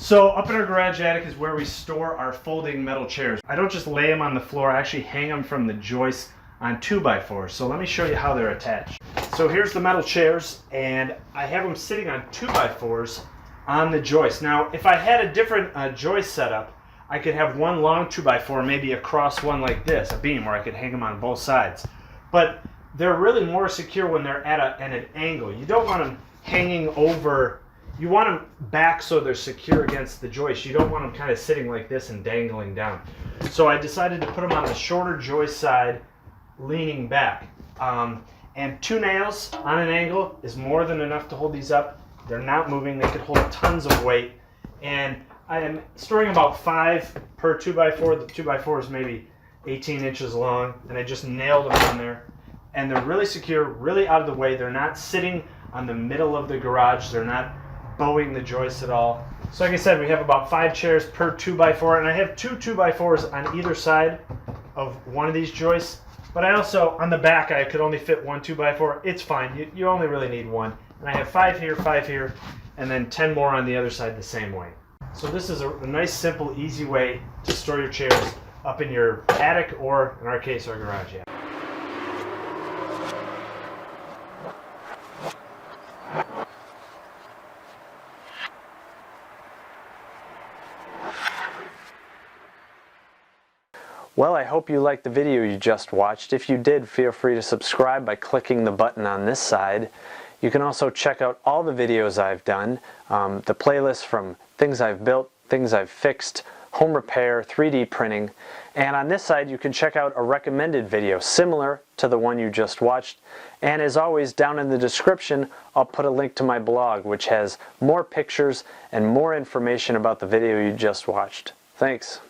So up in our garage attic is where we store our folding metal chairs. I don't just lay them on the floor, I actually hang them from the joists on 2x4s. So let me show you how they're attached. So here's the metal chairs, and I have them sitting on 2x4s on the joist. Now if I had a different joist setup, I could have one long 2x4 maybe across one like this, a beam where I could hang them on both sides. But they're really more secure when they're at an angle. You don't want them hanging over. You want them back so they're secure against the joist. You don't want them kind of sitting like this and dangling down. So I decided to put them on the shorter joist side, leaning back. And 2 nails on an angle is more than enough to hold these up. They're not moving. They could hold tons of weight. And I am storing about 5 per 2x4. The 2x4 is maybe 18 inches long. And I just nailed them on there. And they're really secure, really out of the way. They're not sitting on the middle of the garage. They're not bowing the joists at all. So like I said, we have about 5 chairs per 2x4, and I have 2 2x4s on either side of one of these joists. But I also, on the back, I could only fit 1 2x4. It's fine, you only really need 1. And I have 5 here, and then 10 more on the other side the same way. So this is a nice, simple, easy way to store your chairs up in your attic, or in our case, our garage attic. Well, I hope you liked the video you just watched. If you did, feel free to subscribe by clicking the button on this side. You can also check out all the videos I've done, the playlist from things I've built, things I've fixed, home repair, 3D printing. And on this side, you can check out a recommended video similar to the one you just watched. And as always, down in the description, I'll put a link to my blog, which has more pictures and more information about the video you just watched. Thanks.